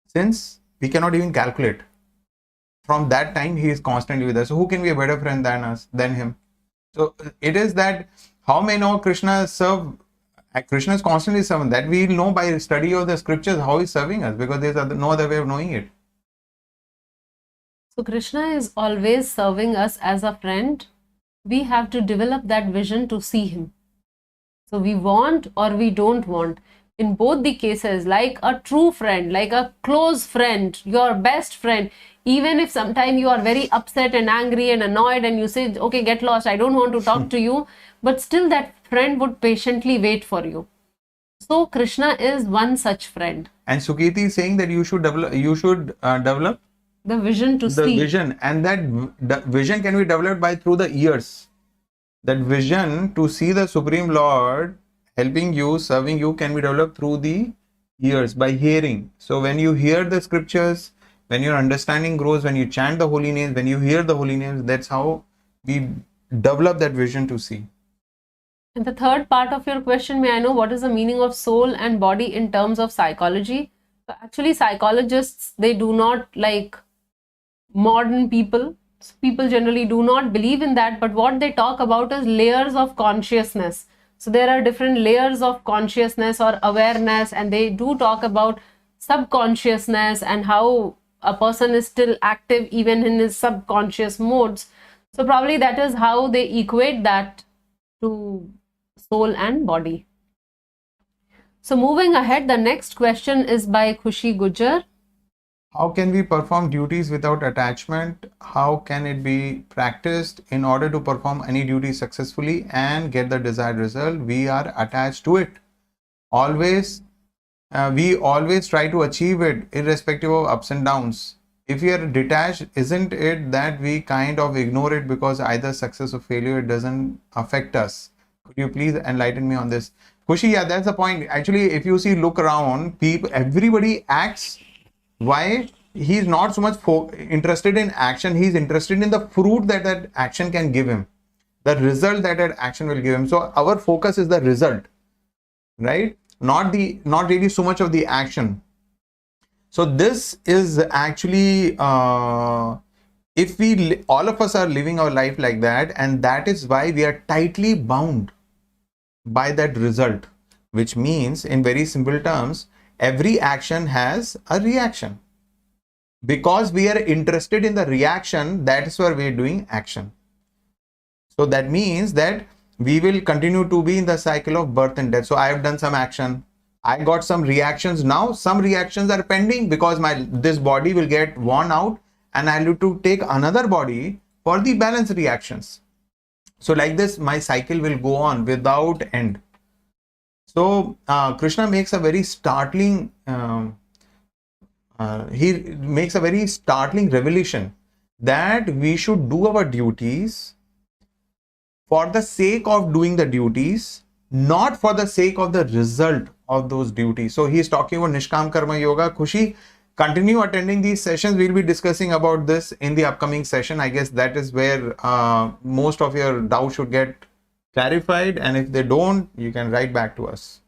since we cannot even calculate. From that time, he is constantly with us. So who can be a better friend than us, than him? So it is that how may know Krishna serve? Krishna is constantly serving. That we know by study of the scriptures how he's serving us, because there's no other way of knowing it. So Krishna is always serving us as a friend. We have to develop that vision to see him. So we want or we don't want. In both the cases, like a true friend, like a close friend, your best friend, even if sometimes you are very upset and angry and annoyed and you say, okay, get lost, I don't want to talk to you, but still that friend would patiently wait for you. So Krishna is one such friend. And Sukirti is saying that you should develop the vision to see. The vision, and that vision can be developed by through the ears. That vision to see the Supreme Lord helping you, serving you, can be developed through the ears, by hearing. So when you hear the scriptures, when your understanding grows, when you chant the holy names, when you hear the holy names, that's how we develop that vision to see. And the third part of your question, may I know what is the meaning of soul and body in terms of psychology? So actually, psychologists, they do not like modern people. People generally do not believe in that, but what they talk about is layers of consciousness. So there are different layers of consciousness or awareness, and they do talk about subconsciousness and how a person is still active even in his subconscious modes. So probably that is how they equate that to soul and body. So moving ahead, the next question is by Khushi Gujar. How can we perform duties without attachment? How can it be practiced in order to perform any duty successfully and get the desired result? We are attached to it. We always try to achieve it irrespective of ups and downs. If we are detached, isn't it that we kind of ignore it because either success or failure, it doesn't affect us? Could you please enlighten me on this? Khushi, yeah, that's the point. Actually, if you see, look around, everybody acts. Why? He's not so much interested in action. He's interested in the fruit that action can give him, the result that action will give him. So our focus is the result, right? Not really so much of the action. So this is actually, if all of us are living our life like that, and that is why we are tightly bound by that result, which means, in very simple terms, every action has a reaction. Because we are interested in the reaction, that is why we are doing action. So that means that we will continue to be in the cycle of birth and death. So I have done some action, I got some reactions. Now some reactions are pending because this body will get worn out and I have to take another body for the balance reactions. So like this, my cycle will go on without end. So Krishna makes a very startling revelation that we should do our duties for the sake of doing the duties, not for the sake of the result of those duties. So he is talking about Nishkam Karma Yoga. Khushi, continue attending these sessions. We'll be discussing about this in the upcoming session. I guess that is where most of your doubts should get clarified, and if they don't, you can write back to us.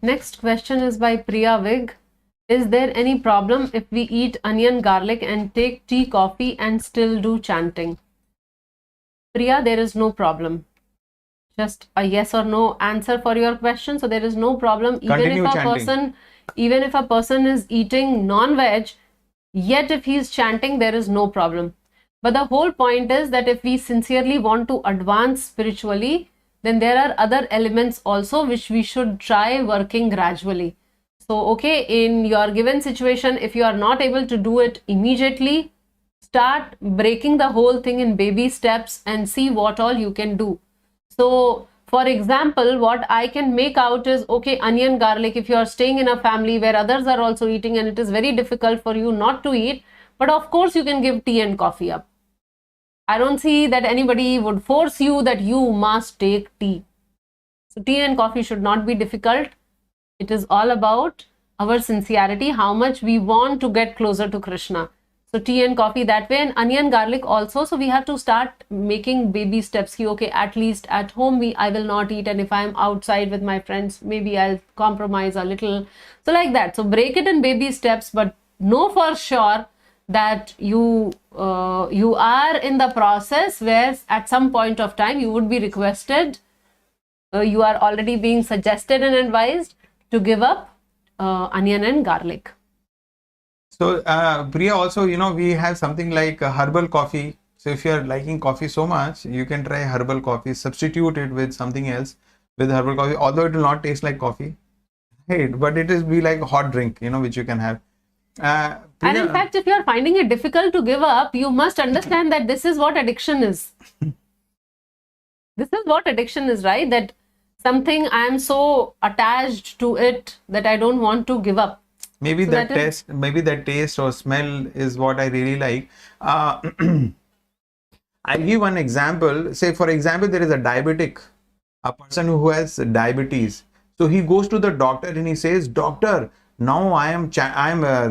Next question is by Priya Vig. Is there any problem if we eat onion, garlic and take tea, coffee and still do chanting? Priya, there is no problem. Just a yes or no answer for your question. So there is no problem. Even if a person is eating non-veg, yet if he is chanting, there is no problem. But the whole point is that if we sincerely want to advance spiritually, then there are other elements also which we should try working gradually. So, okay, in your given situation, if you are not able to do it immediately, start breaking the whole thing in baby steps and see what all you can do. So, for example, what I can make out is, okay, onion, garlic, if you are staying in a family where others are also eating and it is very difficult for you not to eat, but of course you can give tea and coffee up. I don't see that anybody would force you that you must take tea. So tea and coffee should not be difficult. It is all about our sincerity, how much we want to get closer to Krishna. So tea and coffee that way, and onion, garlic also. So we have to start making baby steps. Okay, at least at home I will not eat, and if I am outside with my friends, maybe I'll compromise a little. So like that. So break it in baby steps, but know for sure that you are in the process where at some point of time you would be requested, you are already being suggested and advised to give up onion and garlic. So Priya, also, we have something like herbal coffee. So if you are liking coffee so much, you can try herbal coffee, substitute it with something else with herbal coffee, although it will not taste like coffee, right? But it is be like a hot drink, which you can have. Priya, and in fact, if you are finding it difficult to give up, you must understand that this is what addiction is. This is what addiction is, right? That something I am so attached to it that I don't want to give up. Maybe so that taste or smell is what I really like. I'll give one example. Say, for example, there is a diabetic, a person who has diabetes. So he goes to the doctor and he says, "Doctor, now I am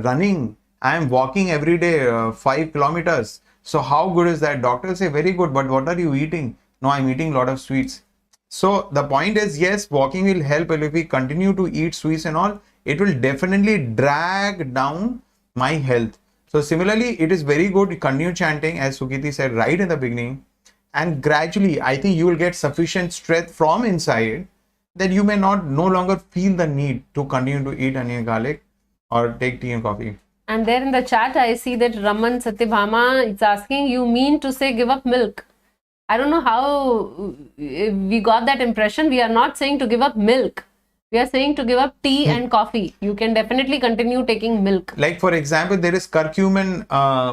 running, I am walking every day 5 kilometers. So how good is that?" Doctor say, "Very good, but what are you eating?" "No, I'm eating a lot of sweets." So the point is, yes, walking will help, but if we continue to eat sweets and all, it will definitely drag down my health. So similarly, it is very good to continue chanting, as Sukiti said right in the beginning, and gradually I think you will get sufficient strength from inside that you may no longer feel the need to continue to eat onion garlic or take tea and coffee. And there in the chat, I see that Raman Satyabhama is asking, you mean to say give up milk? I don't know how we got that impression. We are not saying to give up milk. We are saying to give up tea and coffee. You can definitely continue taking milk. Like for example, there is curcumin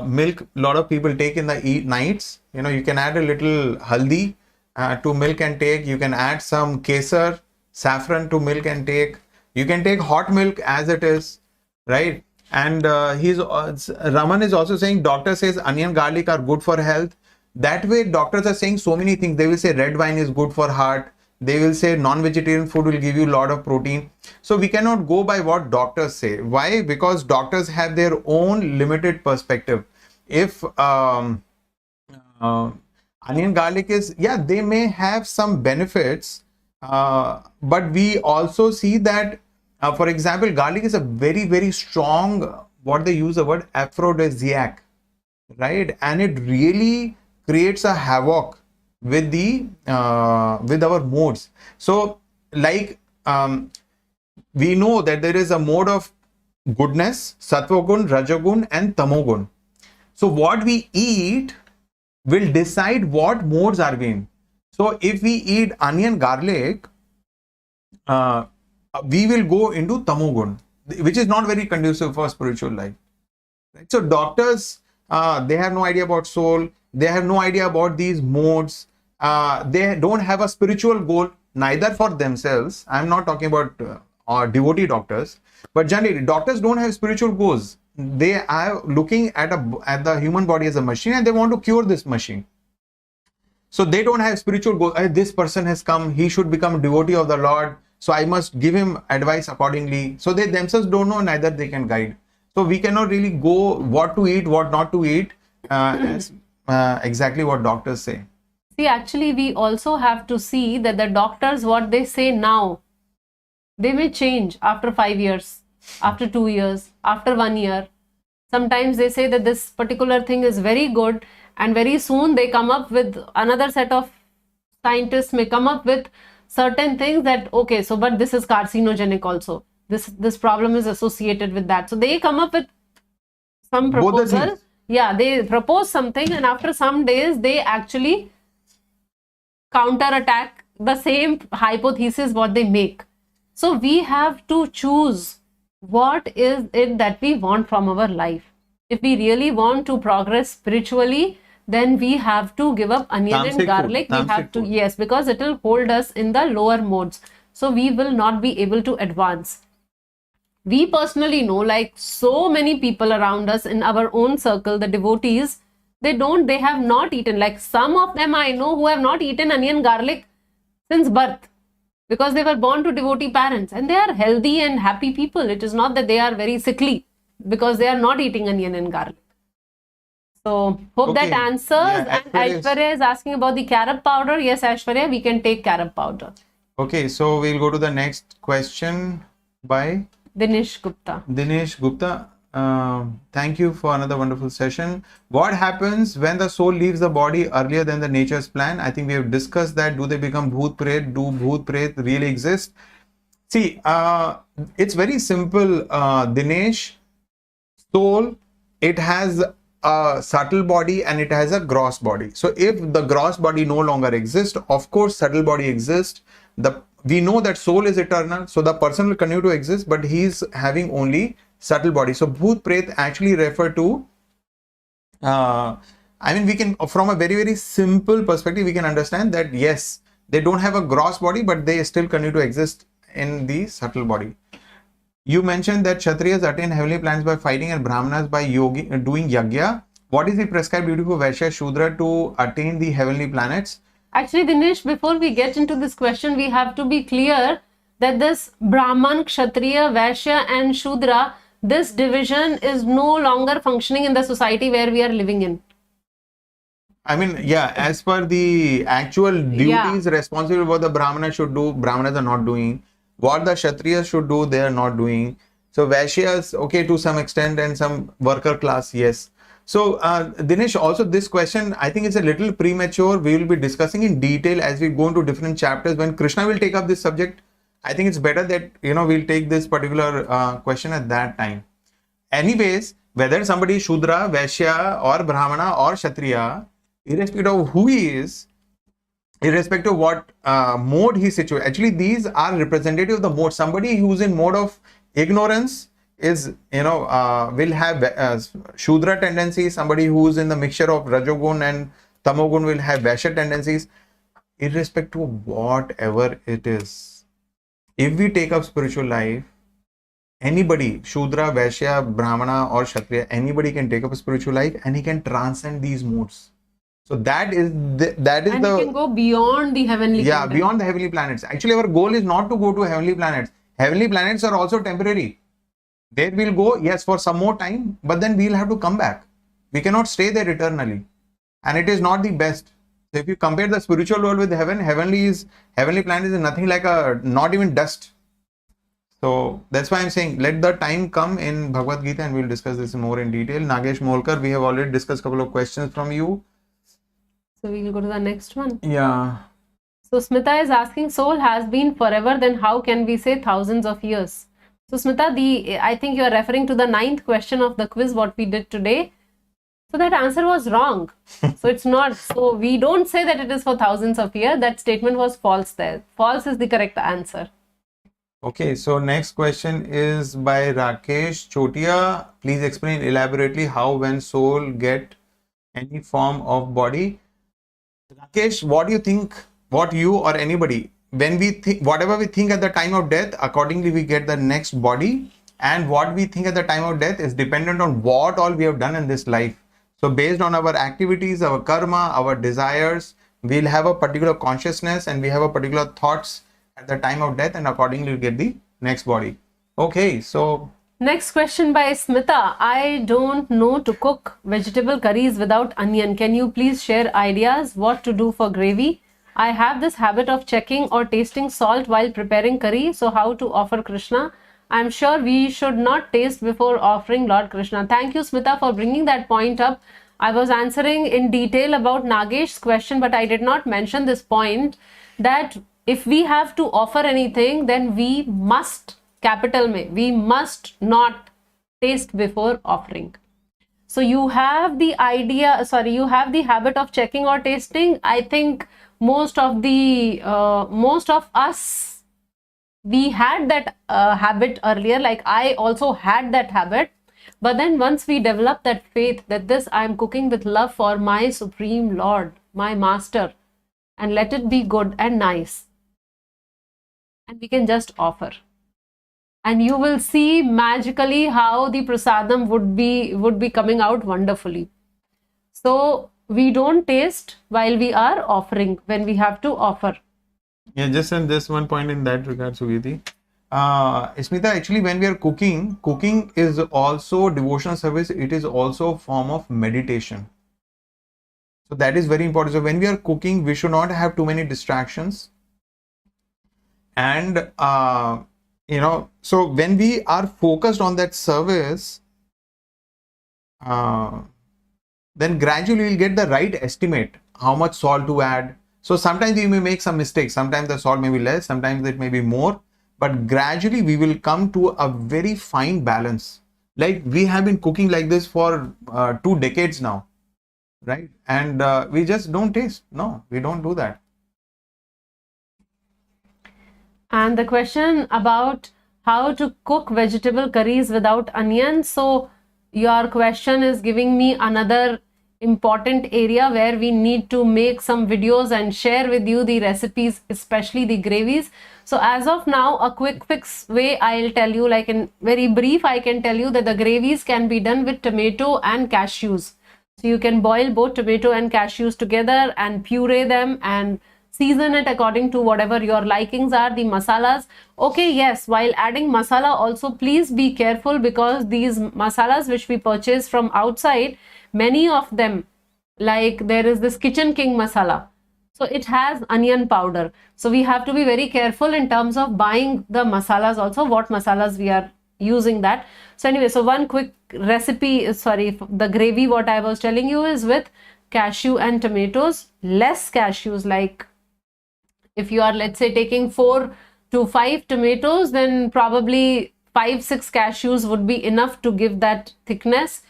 milk. A lot of people take in the nights. You can add a little haldi to milk and take. You can add some kesar, saffron to milk and take. You can take hot milk as it is, right? And Raman is also saying, doctor says onion garlic are good for health. That way doctors are saying so many things. They will say red wine is good for heart. They will say non-vegetarian food will give you a lot of protein. So we cannot go by what doctors say. Why? Because doctors have their own limited perspective. If onion garlic is, they may have some benefits, but we also see that, for example, garlic is a very, very strong, what they use the word aphrodisiac, right? And it really creates a havoc with with our modes. So like we know that there is a mode of goodness, sattva gun, rajagun and tamogun. So what we eat will decide what modes are we in. So if we eat onion garlic, we will go into tamogun, which is not very conducive for spiritual life. Right? So doctors, they have no idea about soul. They have no idea about these modes. They don't have a spiritual goal, neither for themselves. I'm not talking about devotee doctors, but generally doctors don't have spiritual goals. They are looking at the human body as a machine, and they want to cure this machine. So they don't have spiritual goal. This person has come, he should become a devotee of the Lord, so I must give him advice accordingly. So they themselves don't know, neither they can guide. So we cannot really go what to eat, what not to eat, as exactly what doctors say. See, actually, we also have to see that the doctors, what they say now, they may change after 5 years, after 2 years, after 1 year. Sometimes they say that this particular thing is very good, and very soon they come up with another set of scientists may come up with certain things that, okay, so but this is carcinogenic also. This problem is associated with that. So they come up with some proposal. Yeah, they propose something, and after some days they actually counterattack the same hypothesis what they make. So we have to choose what is it that we want from our life. If we really want to progress spiritually, then we have to give up onion and garlic. We have to, yes, because it will hold us in the lower modes. So we will not be able to advance. We personally know, like so many people around us in our own circle, the devotees, they have not eaten, like some of them I know who have not eaten onion garlic since birth, because they were born to devotee parents, and they are healthy and happy people. It is not that they are very sickly because they are not eating onion and garlic. So hope that answers. Yeah, and Aishwarya is asking about the carob powder. Yes, Aishwarya, we can take carob powder. Okay, so we'll go to the next question by Dinesh Gupta. Dinesh Gupta. Thank you for another wonderful session. What happens when the soul leaves the body earlier than the nature's plan? I think we have discussed that. Do they become bhoot pret? Do bhoot pret really exist? See, it's very simple, Dinesh. Soul, it has a subtle body and it has a gross body. So if the gross body no longer exists, of course subtle body exists. We know that soul is eternal, so the person will continue to exist, but he is having only subtle body. So bhoot pret actually refer to I mean, we can, from a very, very simple perspective, we can understand that yes, they don't have a gross body, but they still continue to exist in the subtle body. You mentioned that Kshatriyas attain heavenly planets by fighting and Brahmanas by doing yagya. What is the prescribed duty for Vaishya Shudra to attain the heavenly planets? Actually, Dinesh, before we get into this question, we have to be clear that this Brahman, Kshatriya, Vaishya and Shudra, this division is no longer functioning in the society where we are living in. I mean, yeah, as per the actual duties responsible what the Brahmanas should do, Brahmanas are not doing. What the Kshatriyas should do, they are not doing. So Vaishyas, okay, to some extent, and some worker class, yes. So Dinesh, also this question, I think it's a little premature. We will be discussing in detail as we go into different chapters. When Krishna will take up this subject, I think it's better that, we'll take this particular question at that time. Anyways, whether somebody is Shudra, Vaishya or Brahmana or Kshatriya, irrespective of who he is, irrespective of what mode he is situated. Actually, these are representative of the mode. Somebody who's in mode of ignorance is, will have Shudra tendencies. Somebody who's in the mixture of Rajogun and Tamogun will have Vaishya tendencies, irrespective of whatever it is. If we take up spiritual life, anybody, Shudra, Vaishya, Brahmana or Kshatriya, anybody can take up a spiritual life and he can transcend these modes. So that is and he can go beyond the heavenly planets. Beyond the heavenly planets. Actually, our goal is not to go to heavenly planets. Heavenly planets are also temporary. There we'll go, yes, for some more time, but then we'll have to come back. We cannot stay there eternally. And it is not the best. So if you compare the spiritual world with heaven, heavenly planets is nothing like not even dust. So that's why I'm saying, let the time come in Bhagavad Gita and we'll discuss this more in detail. Nagesh Molkar, we have already discussed a couple of questions from you. So we'll go to the next one. Yeah. So Smita is asking, soul has been forever, then how can we say thousands of years? So Smita, I think you are referring to the 9th question of the quiz what we did today. So that answer was wrong. So it's not. So we don't say that it is for thousands of years. That statement was false there. False is the correct answer. Okay, so next question is by Rakesh Chotia. Please explain elaborately how when soul get any form of body. Rakesh, what do you think? What you or anybody, when we think, whatever we think at the time of death, accordingly we get the next body, and what we think at the time of death is dependent on what all we have done in this life. So based on our activities, our karma, our desires, we'll have a particular consciousness and we have a particular thoughts at the time of death, and accordingly we get the next body. Okay, so Next question by Smita. I don't know to cook vegetable curries without onion. Can you please share ideas what to do for gravy? I have this habit of checking or tasting salt while preparing curry. So how to offer Krishna? I'm sure we should not taste before offering Lord Krishna. Thank you, Smita, for bringing that point up. I was answering in detail about Nagesh's question, but I did not mention this point that if we have to offer anything, then we must, capital mein, we must not taste before offering. So you have the idea, sorry, you have the habit of checking or tasting. I think most of us, we had that habit earlier. Like I also had that habit. But then once we develop that faith that this I am cooking with love for my Supreme Lord, my Master, and let it be good and nice, and we can just offer. And you will see magically how the prasadam would be coming out wonderfully. So we don't taste while we are offering, when we have to offer. yeah, just in this one point in that regard, Sugiti. Smita, actually when we are cooking is also devotional service. It is also a form of meditation. So that is very important. So when we are cooking, we should not have too many distractions. And so when we are focused on that service, then gradually we'll get the right estimate how much salt to add. So sometimes we may make some mistakes. Sometimes the salt may be less, sometimes it may be more, but gradually we will come to a very fine balance. Like we have been cooking like this for 2 decades now, right? And we just don't taste. No, we don't do that. And the question about how to cook vegetable curries without onion. So your question is giving me another important area where we need to make some videos and share with you the recipes, especially the gravies. So as of now, a quick fix way I'll tell you, like in very brief, I can tell you that the gravies can be done with tomato and cashews. So you can boil both tomato and cashews together and puree them and season it according to whatever your likings are, the masalas. Okay, yes, while adding masala also, please be careful, because these masalas which we purchase from outside, many of them, like there is this Kitchen King masala, so it has onion powder. So we have to be very careful in terms of buying the masalas also, what masalas we are using that. So anyway, so one quick recipe, sorry, the gravy what I was telling you is with cashew and tomatoes, less cashews. Like if you are, let's say, taking 4 to 5 tomatoes, then probably 5-6 cashews would be enough to give that thickness.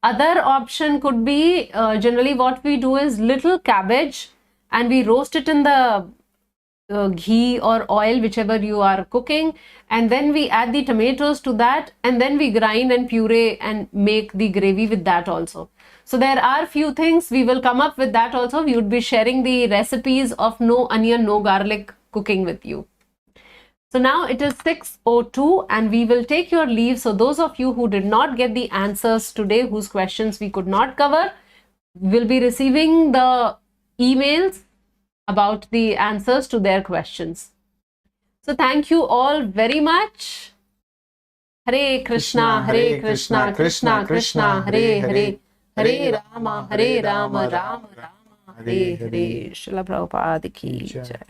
Other option could be, generally what we do is little cabbage and we roast it in the ghee or oil, whichever you are cooking, and then we add the tomatoes to that, and then we grind and puree and make the gravy with that also. So there are few things we will come up with that also. We would be sharing the recipes of no onion, no garlic cooking with you. So now it is 6:02 and we will take your leave. So those of you who did not get the answers today, whose questions we could not cover, will be receiving the emails about the answers to their questions. So thank you all very much. Hare Krishna, Hare Krishna, Krishna Krishna, Hare Hare, Hare Rama, Rama Rama, Hare Hare. Srila Prabhupada ki jai.